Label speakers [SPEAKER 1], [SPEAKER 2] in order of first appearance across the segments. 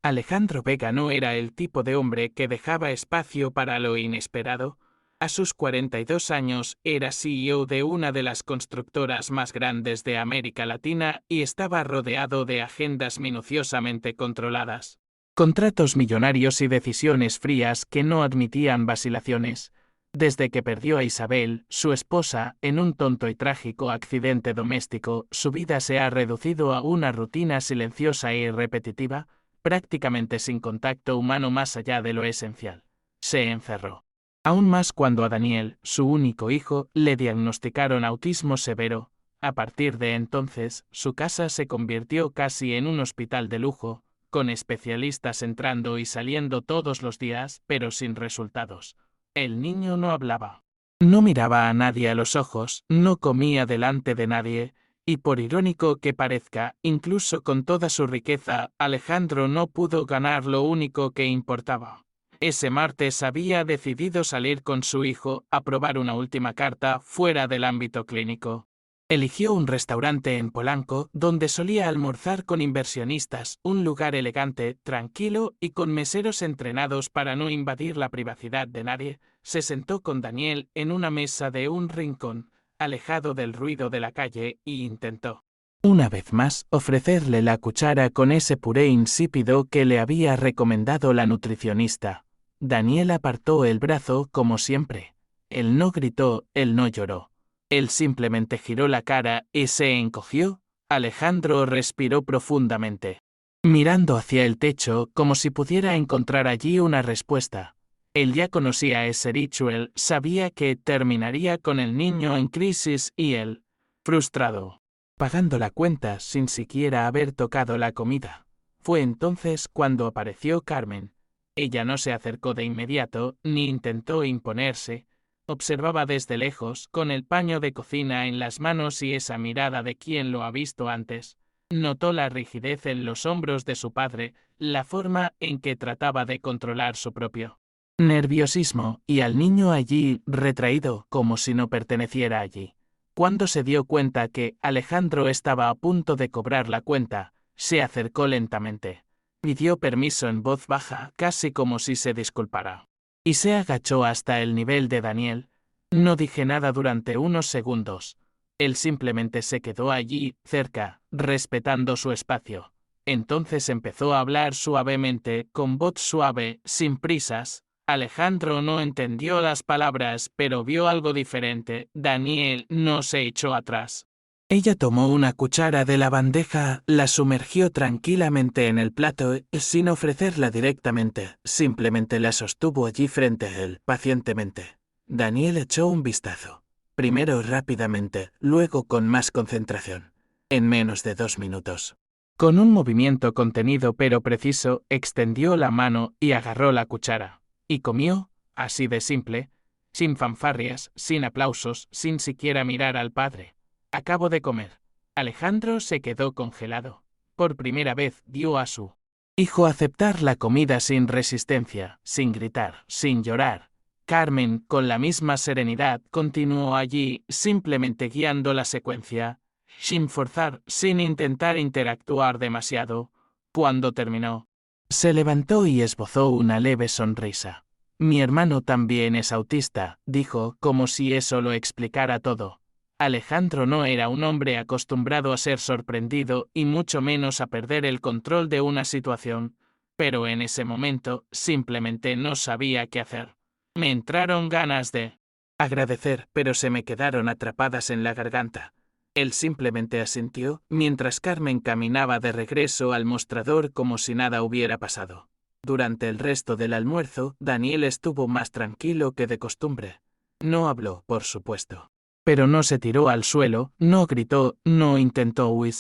[SPEAKER 1] Alejandro Vega no era el tipo de hombre que dejaba espacio para lo inesperado. A sus 42 años era CEO de una de las constructoras más grandes de América Latina y estaba rodeado de agendas minuciosamente controladas, contratos millonarios y decisiones frías que no admitían vacilaciones. Desde que perdió a Isabel, su esposa, en un tonto y trágico accidente doméstico, su vida se ha reducido a una rutina silenciosa y repetitiva, prácticamente sin contacto humano más allá de lo esencial. Se encerró. Aún más cuando a Daniel, su único hijo, le diagnosticaron autismo severo. A partir de entonces, su casa se convirtió casi en un hospital de lujo, con especialistas entrando y saliendo todos los días, pero sin resultados. El niño no hablaba. No miraba a nadie a los ojos, no comía delante de nadie, y por irónico que parezca, incluso con toda su riqueza, Alejandro no pudo ganar lo único que importaba. Ese martes había decidido salir con su hijo a probar una última carta fuera del ámbito clínico. Eligió un restaurante en Polanco donde solía almorzar con inversionistas, un lugar elegante, tranquilo y con meseros entrenados para no invadir la privacidad de nadie. Se sentó con Daniel en una mesa de un rincón, alejado del ruido de la calle, y intentó, una vez más, ofrecerle la cuchara con ese puré insípido que le había recomendado la nutricionista. Daniel apartó el brazo como siempre. Él no gritó, él no lloró. Él simplemente giró la cara y se encogió. Alejandro respiró profundamente, mirando hacia el techo como si pudiera encontrar allí una respuesta. Él ya conocía ese ritual, sabía que terminaría con el niño en crisis y él, frustrado, pagando la cuenta sin siquiera haber tocado la comida. Fue entonces cuando apareció Carmen. Ella no se acercó de inmediato, ni intentó imponerse. Observaba desde lejos, con el paño de cocina en las manos y esa mirada de quien lo ha visto antes. Notó la rigidez en los hombros de su padre, la forma en que trataba de controlar su propio nerviosismo, y al niño allí, retraído, como si no perteneciera allí. Cuando se dio cuenta que Alejandro estaba a punto de cobrar la cuenta, se acercó lentamente. Pidió permiso en voz baja, casi como si se disculpara. Y se agachó hasta el nivel de Daniel. No dije nada durante unos segundos. Él simplemente se quedó allí, cerca, respetando su espacio. Entonces empezó a hablar suavemente, con voz suave, sin prisas. Alejandro no entendió las palabras, pero vio algo diferente. Daniel no se echó atrás. Ella tomó una cuchara de la bandeja, la sumergió tranquilamente en el plato, sin ofrecerla directamente, simplemente la sostuvo allí frente a él, pacientemente. Daniel echó un vistazo. Primero rápidamente, luego con más concentración. En menos de 2 minutos. Con un movimiento contenido pero preciso, extendió la mano y agarró la cuchara. Y comió, así de simple, sin fanfarrias, sin aplausos, sin siquiera mirar al padre. Acabo de comer. Alejandro se quedó congelado. Por primera vez vio a su hijo aceptar la comida sin resistencia, sin gritar, sin llorar. Carmen, con la misma serenidad, continuó allí, simplemente guiando la secuencia, sin forzar, sin intentar interactuar demasiado. Cuando terminó, se levantó y esbozó una leve sonrisa. Mi hermano también es autista, dijo, como si eso lo explicara todo. Alejandro no era un hombre acostumbrado a ser sorprendido y mucho menos a perder el control de una situación, pero en ese momento simplemente no sabía qué hacer. Me entraron ganas de agradecer, pero se me quedaron atrapadas en la garganta. Él simplemente asintió, mientras Carmen caminaba de regreso al mostrador como si nada hubiera pasado. Durante el resto del almuerzo, Daniel estuvo más tranquilo que de costumbre. No habló, por supuesto. Pero no se tiró al suelo, no gritó, no intentó huir.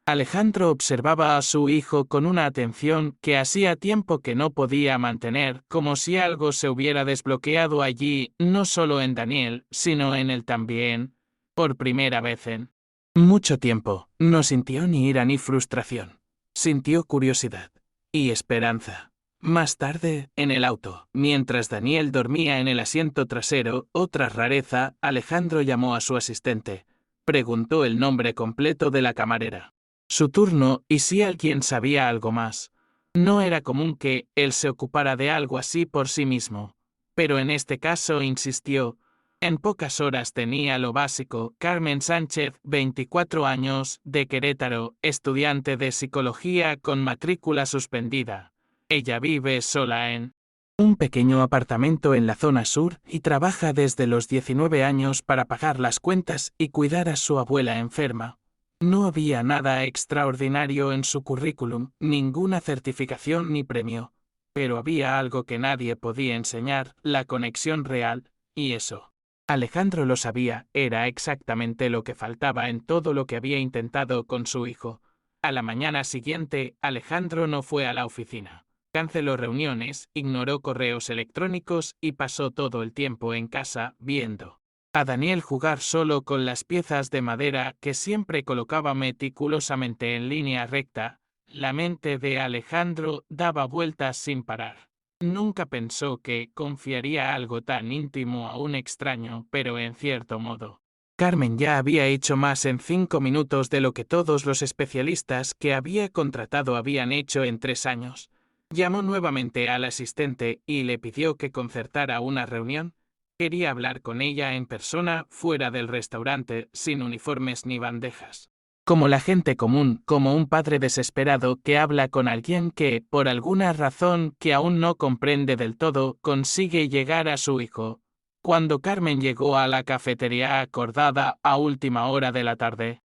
[SPEAKER 1] Alejandro observaba a su hijo con una atención que hacía tiempo que no podía mantener, como si algo se hubiera desbloqueado allí, no solo en Daniel, sino en él también, por primera vez en mucho tiempo. No sintió ni ira ni frustración. Sintió curiosidad y esperanza. Más tarde, en el auto, mientras Daniel dormía en el asiento trasero, otra rareza, Alejandro llamó a su asistente. Preguntó el nombre completo de la camarera. Su turno y si alguien sabía algo más. No era común que él se ocupara de algo así por sí mismo. Pero en este caso insistió. En pocas horas tenía lo básico. Carmen Sánchez, 24 años, de Querétaro, estudiante de psicología con matrícula suspendida. Ella vive sola en un pequeño apartamento en la zona sur y trabaja desde los 19 años para pagar las cuentas y cuidar a su abuela enferma. No había nada extraordinario en su currículum, ninguna certificación ni premio. Pero había algo que nadie podía enseñar, la conexión real, y eso. Alejandro lo sabía, era exactamente lo que faltaba en todo lo que había intentado con su hijo. A la mañana siguiente, Alejandro no fue a la oficina. Canceló reuniones, ignoró correos electrónicos y pasó todo el tiempo en casa, viendo a Daniel jugar solo con las piezas de madera que siempre colocaba meticulosamente en línea recta. La mente de Alejandro daba vueltas sin parar. Nunca pensó que confiaría algo tan íntimo a un extraño, pero en cierto modo. Carmen ya había hecho más en 5 minutos de lo que todos los especialistas que había contratado habían hecho en 3 años. Llamó nuevamente al asistente y le pidió que concertara una reunión. Quería hablar con ella en persona, fuera del restaurante, sin uniformes ni bandejas. Como la gente común, como un padre desesperado que habla con alguien que, por alguna razón que aún no comprende del todo, consigue llegar a su hijo. Cuando Carmen llegó a la cafetería acordada a última hora de la tarde,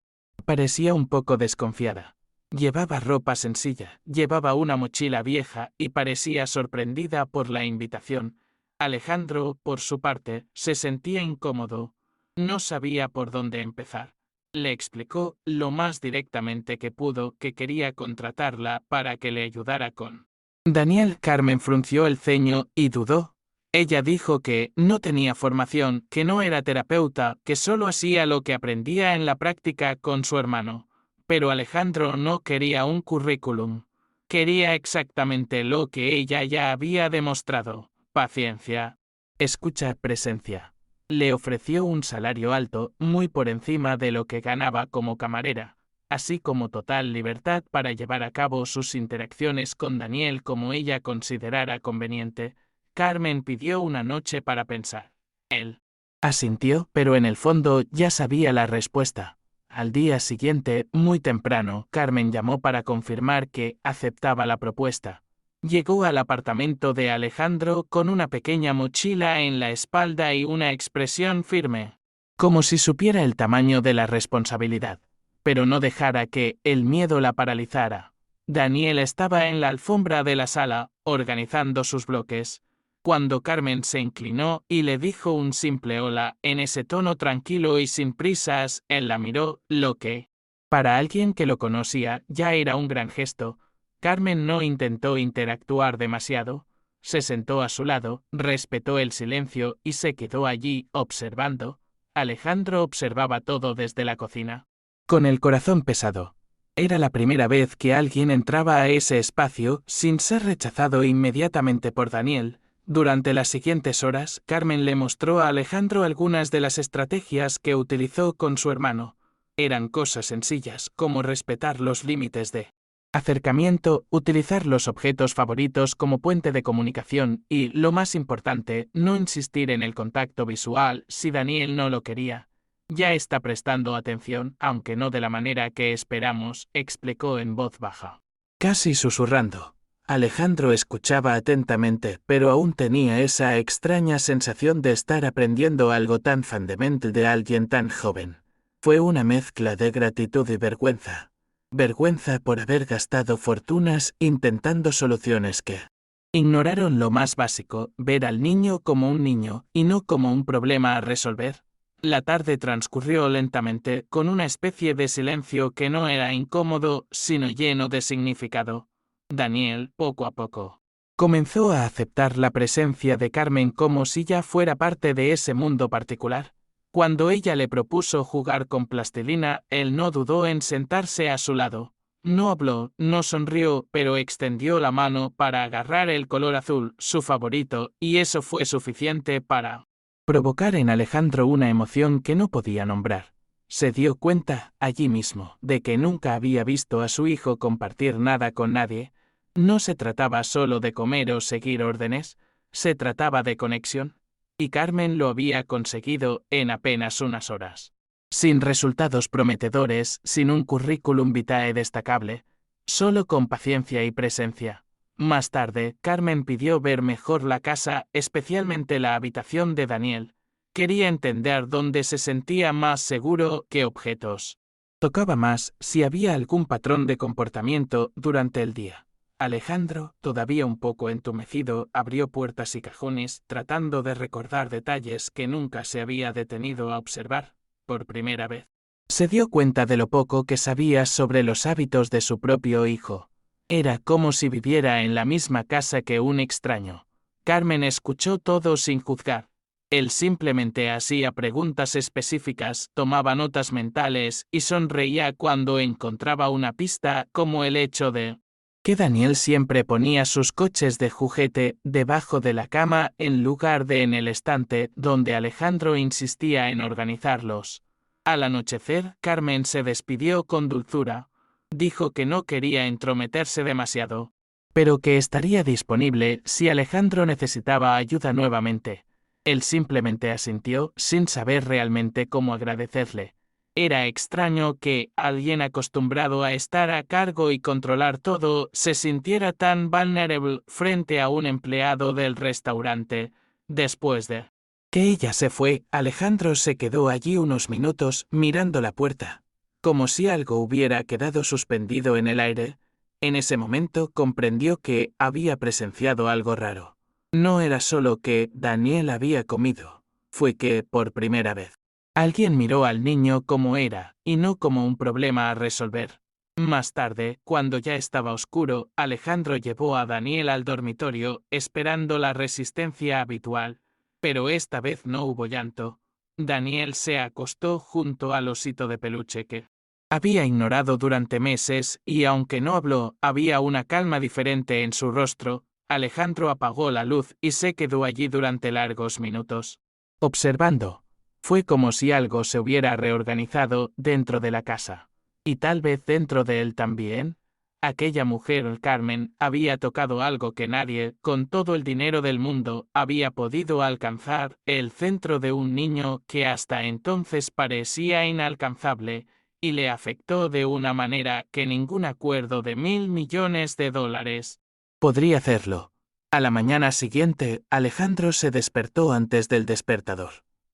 [SPEAKER 1] parecía un poco desconfiada. Llevaba ropa sencilla, llevaba una mochila vieja y parecía sorprendida por la invitación. Alejandro, por su parte, se sentía incómodo. No sabía por dónde empezar. Le explicó lo más directamente que pudo que quería contratarla para que le ayudara con Daniel. Carmen frunció el ceño y dudó. Ella dijo que no tenía formación, que no era terapeuta, que solo hacía lo que aprendía en la práctica con su hermano. Pero Alejandro no quería un currículum. Quería exactamente lo que ella ya había demostrado: paciencia, escucha, presencia. Le ofreció un salario alto, muy por encima de lo que ganaba como camarera, así como total libertad para llevar a cabo sus interacciones con Daniel como ella considerara conveniente. Carmen pidió una noche para pensar. Él asintió, pero en el fondo ya sabía la respuesta. Al día siguiente, muy temprano, Carmen llamó para confirmar que aceptaba la propuesta. Llegó al apartamento de Alejandro con una pequeña mochila en la espalda y una expresión firme, como si supiera el tamaño de la responsabilidad, pero no dejara que el miedo la paralizara. Daniel estaba en la alfombra de la sala, organizando sus bloques. Cuando Carmen se inclinó y le dijo un simple hola, en ese tono tranquilo y sin prisas, él la miró, lo que, para alguien que lo conocía, ya era un gran gesto. Carmen no intentó interactuar demasiado. Se sentó a su lado, respetó el silencio y se quedó allí, observando. Alejandro observaba todo desde la cocina, con el corazón pesado. Era la primera vez que alguien entraba a ese espacio sin ser rechazado inmediatamente por Daniel. Durante las siguientes horas, Carmen le mostró a Alejandro algunas de las estrategias que utilizó con su hermano. Eran cosas sencillas, como respetar los límites de acercamiento, utilizar los objetos favoritos como puente de comunicación y, lo más importante, no insistir en el contacto visual si Daniel no lo quería. Ya está prestando atención, aunque no de la manera que esperamos, explicó en voz baja, casi susurrando. Alejandro escuchaba atentamente, pero aún tenía esa extraña sensación de estar aprendiendo algo tan fundamental de alguien tan joven. Fue una mezcla de gratitud y vergüenza. Vergüenza por haber gastado fortunas intentando soluciones que ignoraron lo más básico, ver al niño como un niño y no como un problema a resolver. La tarde transcurrió lentamente, con una especie de silencio que no era incómodo, sino lleno de significado. Daniel, poco a poco, comenzó a aceptar la presencia de Carmen como si ya fuera parte de ese mundo particular. Cuando ella le propuso jugar con plastilina, él no dudó en sentarse a su lado. No habló, no sonrió, pero extendió la mano para agarrar el color azul, su favorito, y eso fue suficiente para provocar en Alejandro una emoción que no podía nombrar. Se dio cuenta, allí mismo, de que nunca había visto a su hijo compartir nada con nadie. No se trataba solo de comer o seguir órdenes, se trataba de conexión, y Carmen lo había conseguido en apenas unas horas. Sin resultados prometedores, sin un currículum vitae destacable, solo con paciencia y presencia. Más tarde, Carmen pidió ver mejor la casa, especialmente la habitación de Daniel. Quería entender dónde se sentía más seguro que objetos. Tocaba más si había algún patrón de comportamiento durante el día. Alejandro, todavía un poco entumecido, abrió puertas y cajones, tratando de recordar detalles que nunca se había detenido a observar, por primera vez. Se dio cuenta de lo poco que sabía sobre los hábitos de su propio hijo. Era como si viviera en la misma casa que un extraño. Carmen escuchó todo sin juzgar. Él simplemente hacía preguntas específicas, tomaba notas mentales y sonreía cuando encontraba una pista, como el hecho de que Daniel siempre ponía sus coches de juguete debajo de la cama en lugar de en el estante donde Alejandro insistía en organizarlos. Al anochecer, Carmen se despidió con dulzura. Dijo que no quería entrometerse demasiado, pero que estaría disponible si Alejandro necesitaba ayuda nuevamente. Él simplemente asintió sin saber realmente cómo agradecerle. Era extraño que alguien acostumbrado a estar a cargo y controlar todo se sintiera tan vulnerable frente a un empleado del restaurante. Después de que ella se fue, Alejandro se quedó allí unos minutos mirando la puerta, como si algo hubiera quedado suspendido en el aire. En ese momento comprendió que había presenciado algo raro. No era solo que Daniel había comido, fue que, por primera vez, alguien miró al niño como era, y no como un problema a resolver. Más tarde, cuando ya estaba oscuro, Alejandro llevó a Daniel al dormitorio, esperando la resistencia habitual. Pero esta vez no hubo llanto. Daniel se acostó junto al osito de peluche que había ignorado durante meses, y aunque no habló, había una calma diferente en su rostro. Alejandro apagó la luz y se quedó allí durante largos minutos, observando. Fue como si algo se hubiera reorganizado dentro de la casa. Y tal vez dentro de él también. Aquella mujer, Carmen, había tocado algo que nadie, con todo el dinero del mundo, había podido alcanzar, el centro de un niño que hasta entonces parecía inalcanzable, y le afectó de una manera que ningún acuerdo de $1.000 millones podría hacerlo. A la mañana siguiente, Alejandro se despertó antes del despertador.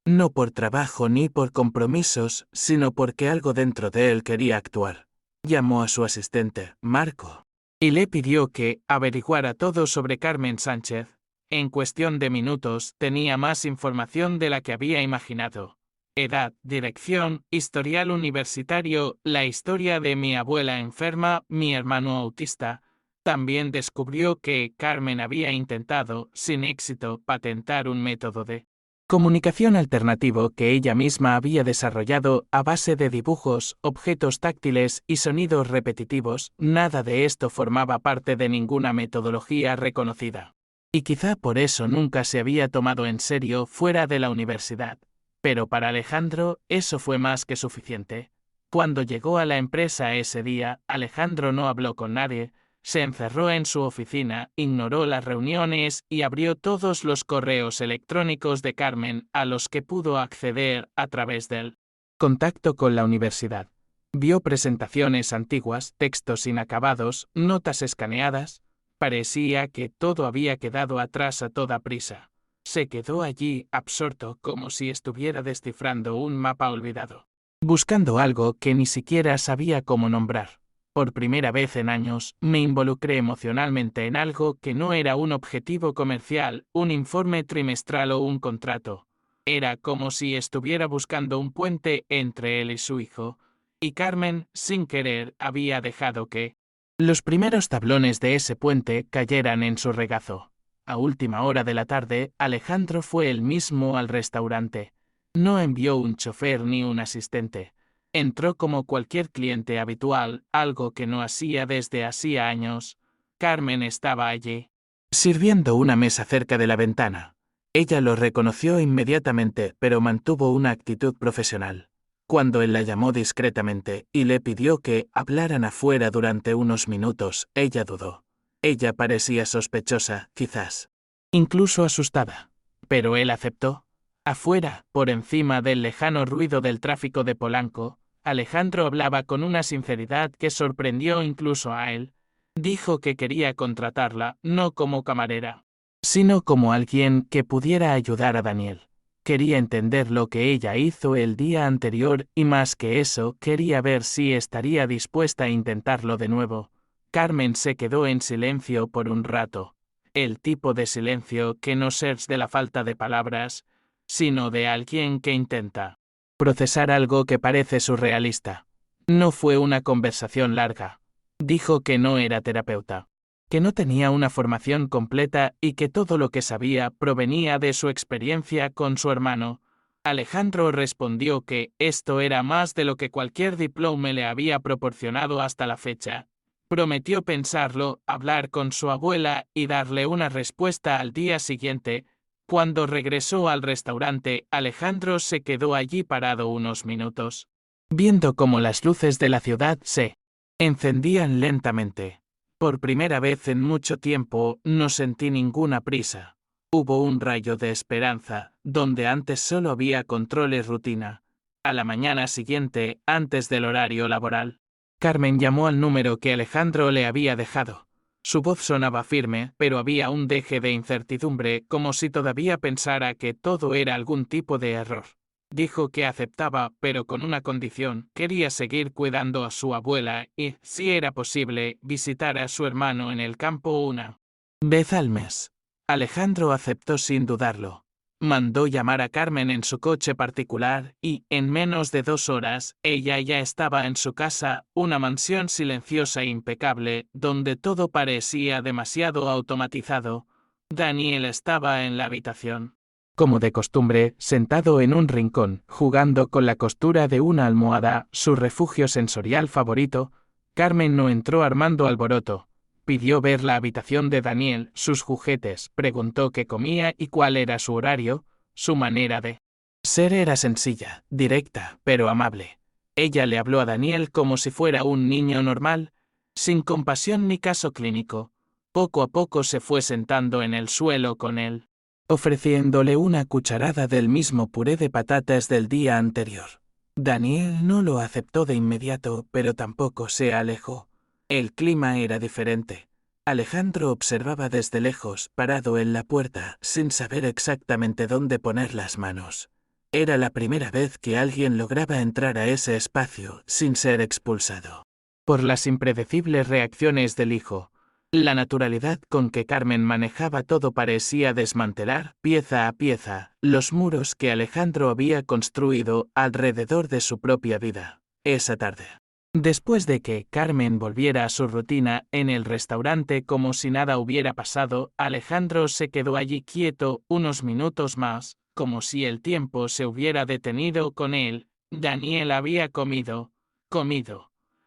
[SPEAKER 1] No por trabajo ni por compromisos, sino porque algo dentro de él quería actuar. Llamó a su asistente, Marco, y le pidió que averiguara todo sobre Carmen Sánchez. En cuestión de minutos tenía más información de la que había imaginado. Edad, dirección, historial universitario, la historia de mi abuela enferma, mi hermano autista. También descubrió que Carmen había intentado, sin éxito, patentar un método de comunicación alternativo que ella misma había desarrollado a base de dibujos, objetos táctiles y sonidos repetitivos. Nada de esto formaba parte de ninguna metodología reconocida. Y quizá por eso nunca se había tomado en serio fuera de la universidad. Pero para Alejandro eso fue más que suficiente. Cuando llegó a la empresa ese día, Alejandro no habló con nadie. Se encerró en su oficina, ignoró las reuniones y abrió todos los correos electrónicos de Carmen a los que pudo acceder a través del contacto con la universidad. Vio presentaciones antiguas, textos inacabados, notas escaneadas. Parecía que todo había quedado atrás a toda prisa. Se quedó allí, absorto, como si estuviera descifrando un mapa olvidado, buscando algo que ni siquiera sabía cómo nombrar. Por primera vez en años, me involucré emocionalmente en algo que no era un objetivo comercial, un informe trimestral o un contrato. Era como si estuviera buscando un puente entre él y su hijo. Y Carmen, sin querer, había dejado que los primeros tablones de ese puente cayeran en su regazo. A última hora de la tarde, Alejandro fue él mismo al restaurante. No envió un chofer ni un asistente. Entró como cualquier cliente habitual, algo que no hacía desde hacía años. Carmen estaba allí, sirviendo una mesa cerca de la ventana. Ella lo reconoció inmediatamente, pero mantuvo una actitud profesional. Cuando él la llamó discretamente y le pidió que hablaran afuera durante unos minutos, ella dudó. Ella parecía sospechosa, quizás, incluso asustada. Pero él aceptó. Afuera, por encima del lejano ruido del tráfico de Polanco, Alejandro hablaba con una sinceridad que sorprendió incluso a él. Dijo que quería contratarla, no como camarera, sino como alguien que pudiera ayudar a Daniel. Quería entender lo que ella hizo el día anterior y más que eso, quería ver si estaría dispuesta a intentarlo de nuevo. Carmen se quedó en silencio por un rato. El tipo de silencio que no es de la falta de palabras, sino de alguien que intenta procesar algo que parece surrealista. No fue una conversación larga. Dijo que no era terapeuta, que no tenía una formación completa y que todo lo que sabía provenía de su experiencia con su hermano. Alejandro respondió que esto era más de lo que cualquier diploma le había proporcionado hasta la fecha. Prometió pensarlo, hablar con su abuela y darle una respuesta al día siguiente. Cuando regresó al restaurante, Alejandro se quedó allí parado unos minutos, viendo cómo las luces de la ciudad se encendían lentamente. Por primera vez en mucho tiempo no sentí ninguna prisa. Hubo un rayo de esperanza, donde antes solo había controles rutina. A la mañana siguiente, antes del horario laboral, Carmen llamó al número que Alejandro le había dejado. Su voz sonaba firme, pero había un deje de incertidumbre, como si todavía pensara que todo era algún tipo de error. Dijo que aceptaba, pero con una condición: quería seguir cuidando a su abuela y, si era posible, visitar a su hermano en el campo una vez al mes. Alejandro aceptó sin dudarlo. Mandó llamar a Carmen en su coche particular y, en menos de 2 horas, ella ya estaba en su casa, una mansión silenciosa e impecable, donde todo parecía demasiado automatizado. Daniel estaba en la habitación, como de costumbre, sentado en un rincón, jugando con la costura de una almohada, su refugio sensorial favorito. Carmen no entró armando alboroto. Pidió ver la habitación de Daniel, sus juguetes, preguntó qué comía y cuál era su horario. Su manera de ser era sencilla, directa, pero amable. Ella le habló a Daniel como si fuera un niño normal, sin compasión ni caso clínico. Poco a poco se fue sentando en el suelo con él, ofreciéndole una cucharada del mismo puré de patatas del día anterior. Daniel no lo aceptó de inmediato, pero tampoco se alejó. El clima era diferente. Alejandro observaba desde lejos, parado en la puerta, sin saber exactamente dónde poner las manos. Era la primera vez que alguien lograba entrar a ese espacio sin ser expulsado por las impredecibles reacciones del hijo. La naturalidad con que Carmen manejaba todo parecía desmantelar, pieza a pieza, los muros que Alejandro había construido alrededor de su propia vida. Esa tarde, después de que Carmen volviera a su rutina en el restaurante como si nada hubiera pasado, Alejandro se quedó allí quieto unos minutos más, como si el tiempo se hubiera detenido con él. Daniel había comido.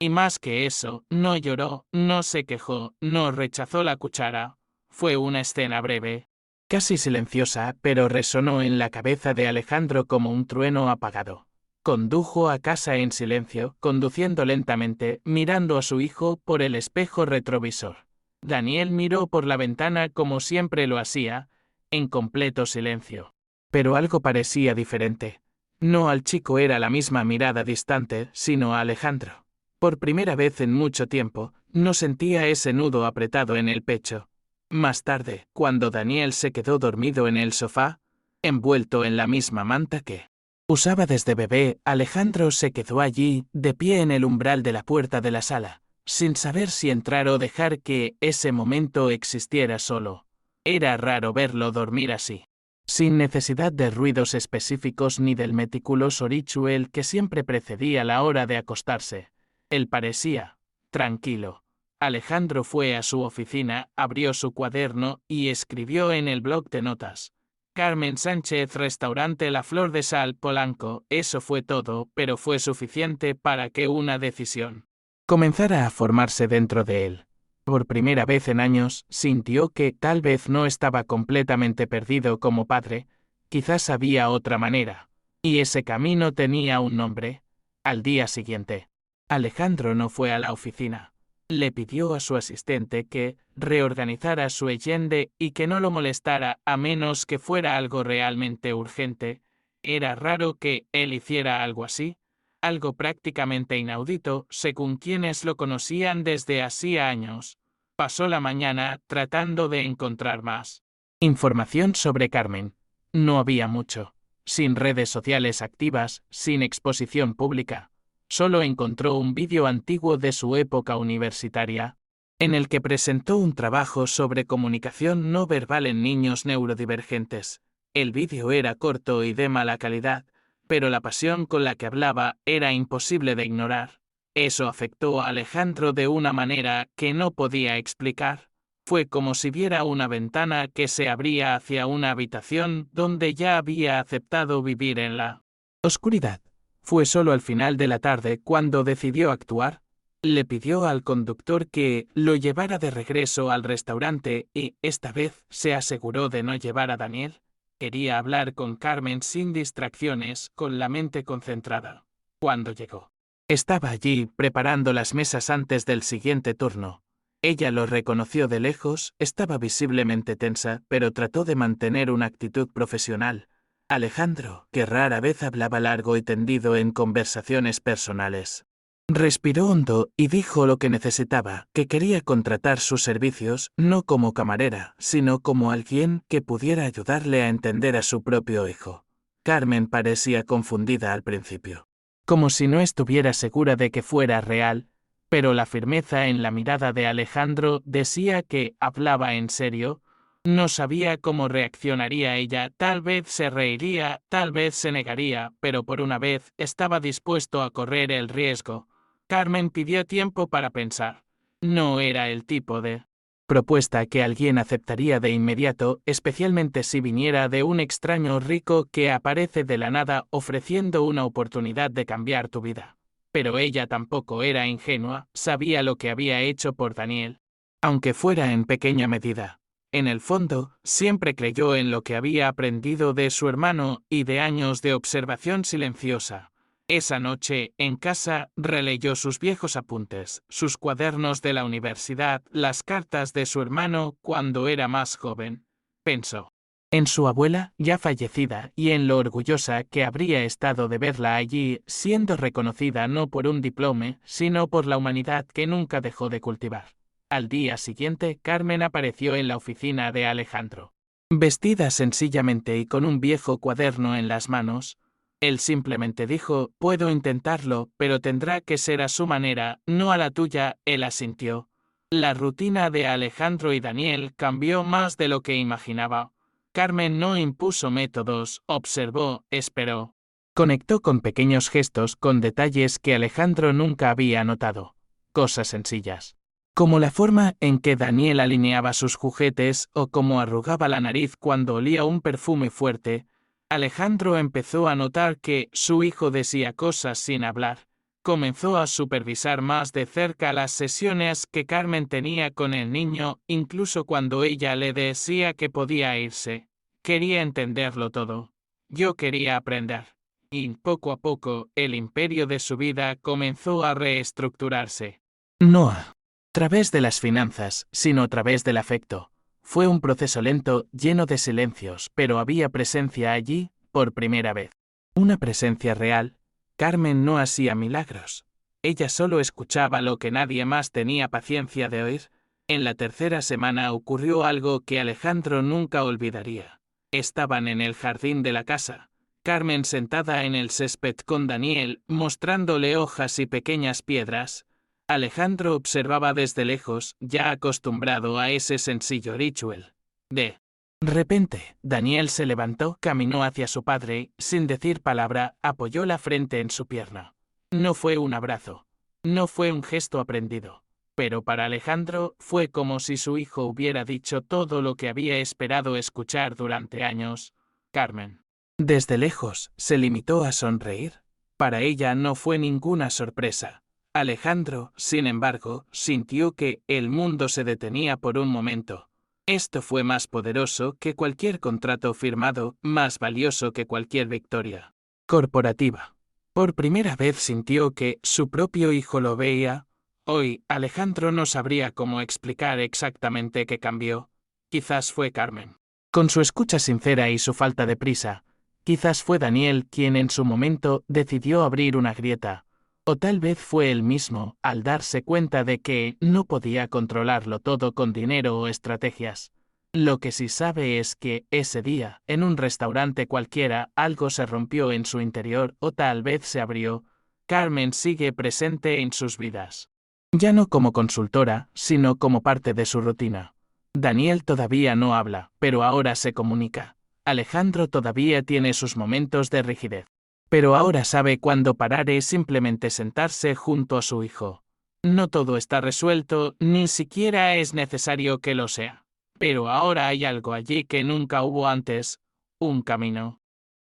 [SPEAKER 1] Y más que eso, no lloró, no se quejó, no rechazó la cuchara. Fue una escena breve, casi silenciosa, pero resonó en la cabeza de Alejandro como un trueno apagado. Condujo a casa en silencio, conduciendo lentamente, mirando a su hijo por el espejo retrovisor. Daniel miró por la ventana como siempre lo hacía, en completo silencio. Pero algo parecía diferente. No al chico era la misma mirada distante, sino a Alejandro. Por primera vez en mucho tiempo, no sentía ese nudo apretado en el pecho. Más tarde, cuando Daniel se quedó dormido en el sofá, envuelto en la misma manta que usaba desde bebé, Alejandro se quedó allí, de pie en el umbral de la puerta de la sala, sin saber si entrar o dejar que ese momento existiera solo. Era raro verlo dormir así, sin necesidad de ruidos específicos ni del meticuloso ritual que siempre precedía la hora de acostarse. Él parecía tranquilo. Alejandro fue a su oficina, abrió su cuaderno y escribió en el bloc de notas: Carmen Sánchez, restaurante La Flor de Sal, Polanco. Eso fue todo, pero fue suficiente para que una decisión comenzara a formarse dentro de él. Por primera vez en años, sintió que tal vez no estaba completamente perdido como padre, quizás había otra manera. Y ese camino tenía un nombre. Al día siguiente, Alejandro no fue a la oficina. Le pidió a su asistente que reorganizara su agenda y que no lo molestara a menos que fuera algo realmente urgente. Era raro que él hiciera algo así, algo prácticamente inaudito según quienes lo conocían desde hacía años. Pasó la mañana tratando de encontrar más información sobre Carmen. No había mucho. Sin redes sociales activas, sin exposición pública. Solo encontró un vídeo antiguo de su época universitaria, en el que presentó un trabajo sobre comunicación no verbal en niños neurodivergentes. El vídeo era corto y de mala calidad, pero la pasión con la que hablaba era imposible de ignorar. Eso afectó a Alejandro de una manera que no podía explicar. Fue como si viera una ventana que se abría hacia una habitación donde ya había aceptado vivir en la oscuridad. Fue solo al final de la tarde cuando decidió actuar. Le pidió al conductor que lo llevara de regreso al restaurante y, esta vez, se aseguró de no llevar a Daniel. Quería hablar con Carmen sin distracciones, con la mente concentrada. Cuando llegó, estaba allí preparando las mesas antes del siguiente turno. Ella lo reconoció de lejos, estaba visiblemente tensa, pero trató de mantener una actitud profesional. Alejandro, que rara vez hablaba largo y tendido en conversaciones personales, respiró hondo y dijo lo que necesitaba, que quería contratar sus servicios no como camarera, sino como alguien que pudiera ayudarle a entender a su propio hijo. Carmen parecía confundida al principio, como si no estuviera segura de que fuera real, pero la firmeza en la mirada de Alejandro decía que hablaba en serio. No sabía cómo reaccionaría ella, tal vez se reiría, tal vez se negaría, pero por una vez estaba dispuesto a correr el riesgo. Carmen pidió tiempo para pensar. No era el tipo de propuesta que alguien aceptaría de inmediato, especialmente si viniera de un extraño rico que aparece de la nada ofreciendo una oportunidad de cambiar tu vida. Pero ella tampoco era ingenua, sabía lo que había hecho por Daniel, aunque fuera en pequeña medida. En el fondo, siempre creyó en lo que había aprendido de su hermano y de años de observación silenciosa. Esa noche, en casa, releyó sus viejos apuntes, sus cuadernos de la universidad, las cartas de su hermano cuando era más joven. Pensó en su abuela, ya fallecida, y en lo orgullosa que habría estado de verla allí, siendo reconocida no por un diploma, sino por la humanidad que nunca dejó de cultivar. Al día siguiente, Carmen apareció en la oficina de Alejandro. Vestida sencillamente y con un viejo cuaderno en las manos, él simplemente dijo, puedo intentarlo, pero tendrá que ser a su manera, no a la tuya. Él asintió. La rutina de Alejandro y Daniel cambió más de lo que imaginaba. Carmen no impuso métodos, observó, esperó. Conectó con pequeños gestos, con detalles que Alejandro nunca había notado. Cosas sencillas, como la forma en que Daniel alineaba sus juguetes o cómo arrugaba la nariz cuando olía un perfume fuerte. Alejandro empezó a notar que su hijo decía cosas sin hablar. Comenzó a supervisar más de cerca las sesiones que Carmen tenía con el niño, incluso cuando ella le decía que podía irse. Quería entenderlo todo. Yo quería aprender. Y poco a poco, el imperio de su vida comenzó a reestructurarse. No a través de las finanzas, sino a través del afecto. Fue un proceso lento, lleno de silencios, pero había presencia allí, por primera vez. Una presencia real. Carmen no hacía milagros. Ella solo escuchaba lo que nadie más tenía paciencia de oír. En la tercera semana ocurrió algo que Alejandro nunca olvidaría. Estaban en el jardín de la casa. Carmen sentada en el césped con Daniel, mostrándole hojas y pequeñas piedras. Alejandro observaba desde lejos, ya acostumbrado a ese sencillo ritual. De repente, Daniel se levantó, caminó hacia su padre, sin decir palabra, apoyó la frente en su pierna. No fue un abrazo. No fue un gesto aprendido. Pero para Alejandro fue como si su hijo hubiera dicho todo lo que había esperado escuchar durante años. Carmen, desde lejos, se limitó a sonreír. Para ella no fue ninguna sorpresa. Alejandro, sin embargo, sintió que el mundo se detenía por un momento. Esto fue más poderoso que cualquier contrato firmado, más valioso que cualquier victoria corporativa. Por primera vez sintió que su propio hijo lo veía. Hoy, Alejandro no sabría cómo explicar exactamente qué cambió. Quizás fue Carmen. Con su escucha sincera y su falta de prisa, quizás fue Daniel quien en su momento decidió abrir una grieta, o tal vez fue él mismo al darse cuenta de que no podía controlarlo todo con dinero o estrategias. Lo que sí sabe es que ese día, en un restaurante cualquiera, algo se rompió en su interior o tal vez se abrió. Carmen sigue presente en sus vidas. Ya no como consultora, sino como parte de su rutina. Daniel todavía no habla, pero ahora se comunica. Alejandro todavía tiene sus momentos de rigidez. Pero ahora sabe cuándo parar y simplemente sentarse junto a su hijo. No todo está resuelto, ni siquiera es necesario que lo sea. Pero ahora hay algo allí que nunca hubo antes, un camino.